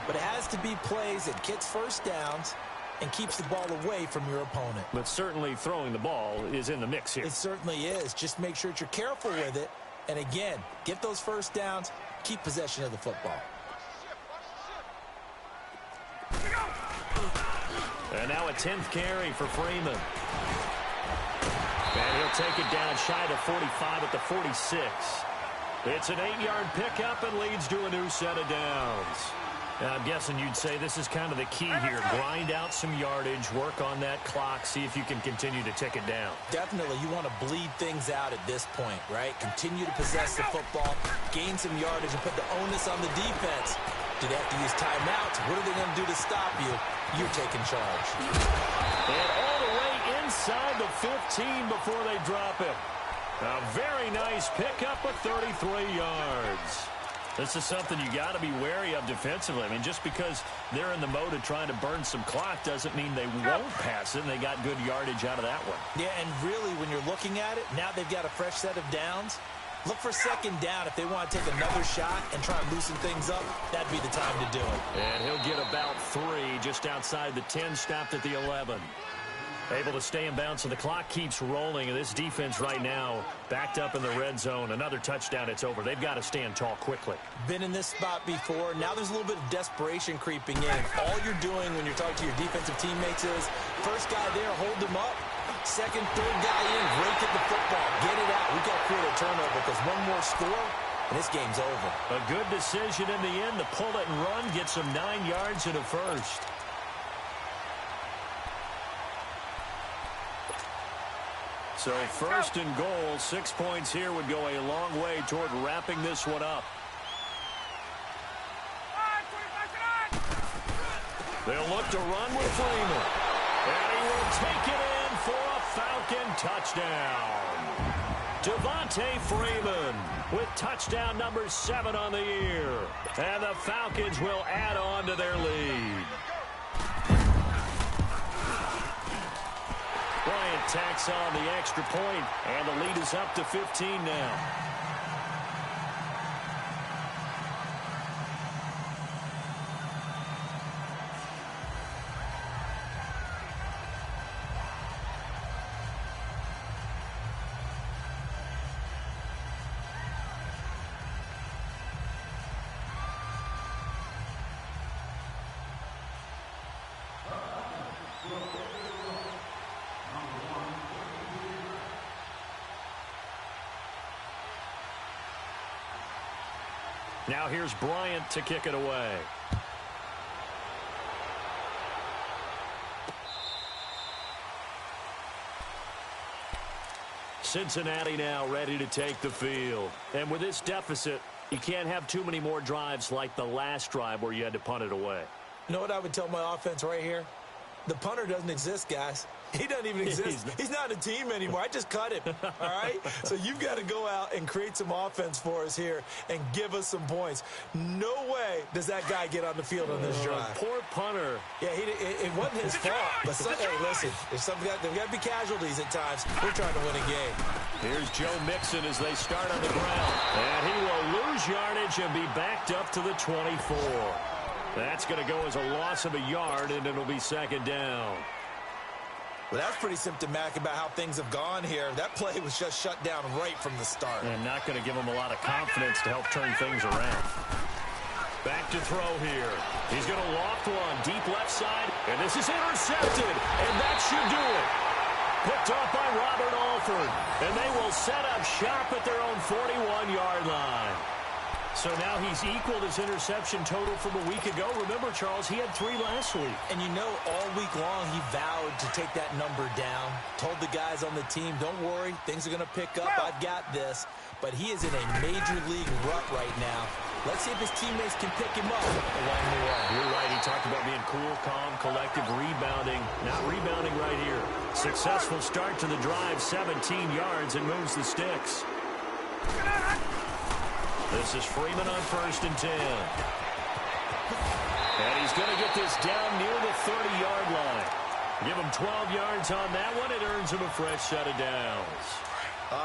but it has to be plays that gets first downs and keeps the ball away from your opponent. But certainly throwing the ball is in the mix here. It certainly is. Just make sure that you're careful with it. And again, get those first downs, keep possession of the football. And now a 10th carry for Freeman. And he'll take it down shy of 45 at the 46. It's an 8-yard pickup and leads to a new set of downs. Now, I'm guessing you'd say this is kind of the key here. Grind out some yardage, work on that clock, see if you can continue to tick it down. Definitely. You want to bleed things out at this point, right? Continue to possess the football, gain some yardage, and put the onus on the defense. Do they have to use timeouts? What are they going to do to stop you? You're taking charge. And all the way inside the 15 before they drop it. A very nice pickup of 33 yards. This is something you got to be wary of defensively. I mean, just because they're in the mode of trying to burn some clock doesn't mean they won't pass it, and they got good yardage out of that one. Yeah, and really, when you're looking at it, now they've got a fresh set of downs. Look for 2nd down if they want to take another shot and try and loosen things up. That'd be the time to do it. And he'll get about 3 just outside the 10, stopped at the 11. Able to stay in bounds, so the clock keeps rolling. And this defense right now backed up in the red zone. Another touchdown, it's over. They've got to stand tall quickly. Been in this spot before. Now there's a little bit of desperation creeping in. All you're doing when you're talking to your defensive teammates is, first guy there, hold him up. 2nd, 3rd guy in, rake at the football. Get it out. We've got to create a turnover because one more score, and this game's over. A good decision in the end to pull it and run, get some 9 yards in a first. So 1st and goal, 6 points here would go a long way toward wrapping this one up. They'll look to run with Freeman. And he will take it in for a Falcon touchdown. Devontae Freeman with touchdown number 7 on the year. And the Falcons will add on to their lead. Bryant tacks on the extra point, and the lead is up to 15 now. Now here's Bryant to kick it away. Cincinnati now ready to take the field. And with this deficit, you can't have too many more drives like the last drive where you had to punt it away. You know what I would tell my offense right here? The punter doesn't exist, guys. He doesn't even exist. He's not a team anymore. I just cut him, all right? So you've got to go out and create some offense for us here and give us some points. No way does that guy get on the field on this drive. Poor punter. Yeah, it wasn't his fault. But hey, listen, there's got to be casualties at times. We're trying to win a game. Here's Joe Mixon as they start on the ground. And he will lose yardage and be backed up to the 24. That's going to go as a loss of a yard, and it'll be 2nd down. Well, that's pretty symptomatic about how things have gone here. That play was just shut down right from the start. And not going to give him a lot of confidence to help turn things around. Back to throw here. He's going to loft one deep left side, and this is intercepted, and that should do it. Picked off by Robert Alford, and they will set up shop at their own 41-yard line. So now he's equaled his interception total from a week ago. Remember, Charles, he had 3 last week. And you know, all week long he vowed to take that number down. Told the guys on the team, don't worry, things are going to pick up. I've got this. But he is in a major league rut right now. Let's see if his teammates can pick him up along the way. You're right. He talked about being cool, calm, collective, rebounding. Not rebounding right here. Successful start to the drive, 17 yards, and moves the sticks. This is Freeman on 1st and 10. And he's going to get this down near the 30-yard line. Give him 12 yards on that one. It earns him a fresh set of downs.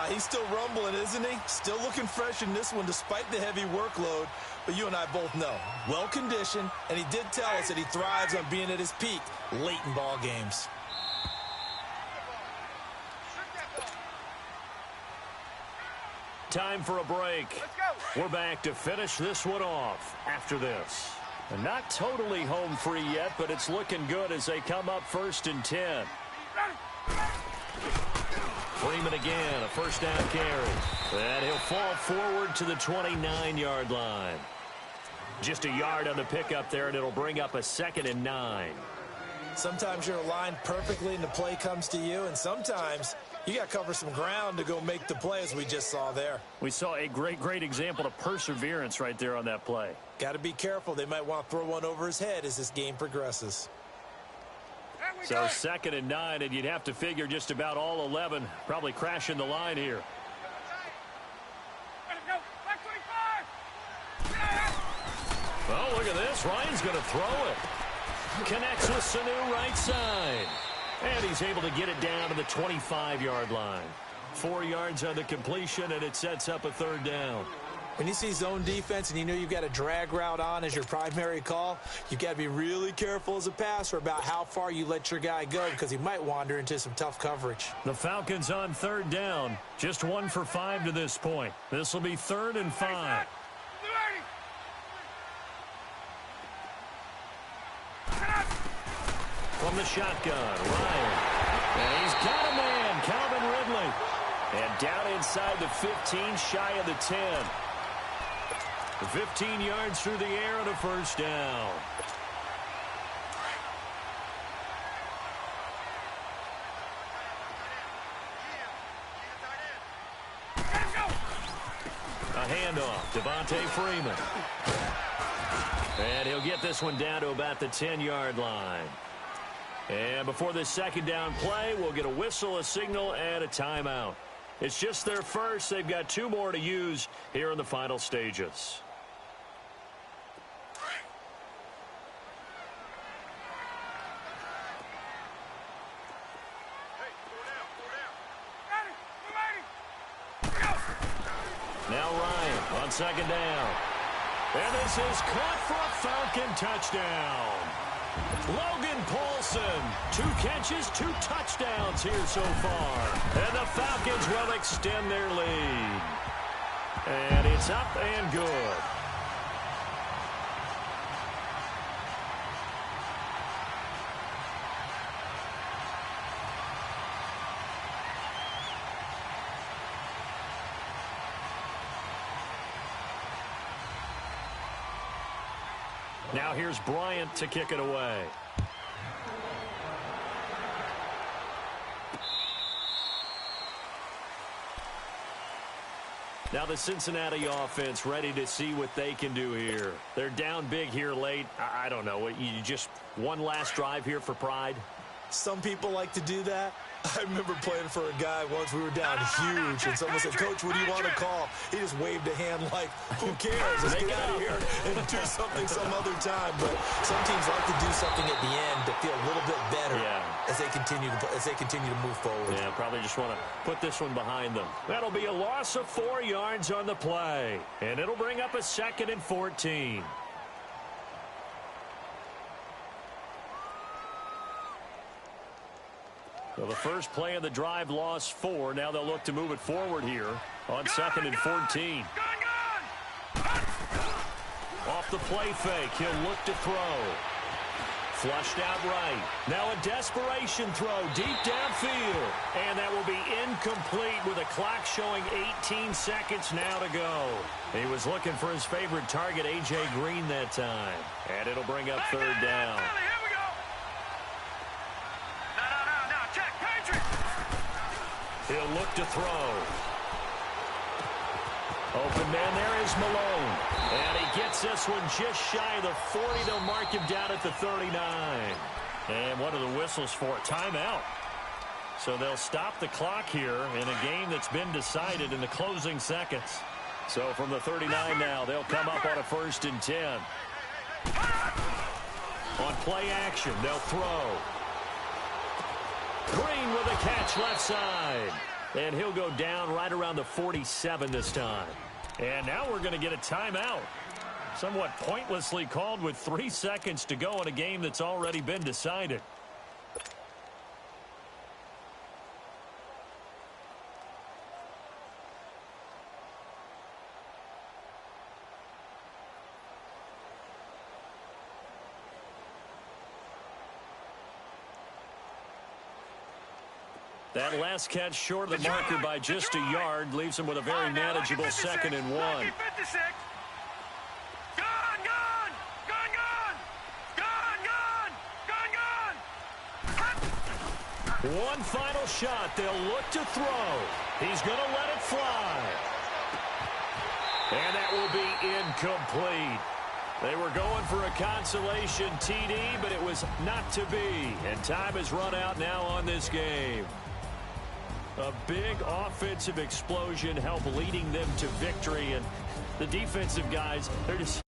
He's still rumbling, isn't he? Still looking fresh in this one despite the heavy workload. But you and I both know, well-conditioned, and he did tell us that he thrives on being at his peak late in ball games. Time for a break. We're back to finish this one off after this. And not totally home free yet, but it's looking good as they come up 1st and 10. Freeman again, a first down carry. And he'll fall forward to the 29-yard line. Just a yard on the pickup there, and it'll bring up a 2nd and 9. Sometimes you're aligned perfectly and the play comes to you, and sometimes you got to cover some ground to go make the play, as we just saw there. We saw a great example of perseverance right there on that play. Got to be careful. They might want to throw one over his head as this game progresses. So 2nd and 9, and you'd have to figure just about all 11 probably crashing the line here. Oh, look at this. Ryan's going to throw it. Connects with Sanu right side. And he's able to get it down to the 25-yard line. 4 yards on the completion, and it sets up a 3rd down. When you see zone defense and you know you've got a drag route on as your primary call, you've got to be really careful as a passer about how far you let your guy go because he might wander into some tough coverage. The Falcons on 3rd down. Just 1 for 5 to this point. This will be 3rd and 5. From the shotgun, Ryan. And he's got a man, Calvin Ridley. And down inside the 15, shy of the 10. 15 yards through the air and a first down. A handoff, Devontae Freeman. And he'll get this one down to about the 10-yard line. And before this 2nd down play, we'll get a whistle, a signal, and a timeout. It's just their first. They've got 2 more to use here in the final stages. Now Ryan on 2nd down. And this is caught for a Falcon touchdown. Logan Paulson, 2 catches, 2 touchdowns here so far. And the Falcons will extend their lead. And it's up and good. Now here's Bryant to kick it away. Now the Cincinnati offense ready to see what they can do here. They're down big here late. I don't know. You just one last drive here for pride? Some people like to do that. I remember playing for a guy once. We were down huge, and someone said, "Coach, what do you want to call?" He just waved a hand like, "Who cares? Let's get out of here and do something some other time." But some teams like to do something at the end to feel a little bit better as they continue to move forward. Yeah, probably just want to put this one behind them. That'll be a loss of 4 yards on the play, and it'll bring up a 2nd and 14. Well, the first play of the drive lost 4. Now they'll look to move it forward here on 2nd and 14. Off the play fake, he'll look to throw. Flushed out right. Now a desperation throw deep downfield. And that will be incomplete with a clock showing 18 seconds now to go. He was looking for his favorite target, A.J. Green, that time. And it'll bring up 3rd down. He'll look to throw. Open man there is Malone. And he gets this one just shy of the 40. They'll mark him down at the 39. And what are the whistles for? Timeout. So they'll stop the clock here in a game that's been decided in the closing seconds. So from the 39 now, they'll come up on a 1st and 10. On play action, they'll throw. Green with a catch left side. And he'll go down right around the 47 this time. And now we're going to get a timeout. Somewhat pointlessly called with 3 seconds to go in a game that's already been decided. That last catch short of the marker by just a yard leaves him with a very manageable 2nd and 1. Gone, gone, gone, gone, gone, gone, gone. One final shot. They'll look to throw. He's going to let it fly. And that will be incomplete. They were going for a consolation TD, but it was not to be. And time has run out now on this game. A big offensive explosion helped leading them to victory, and the defensive guys, they're just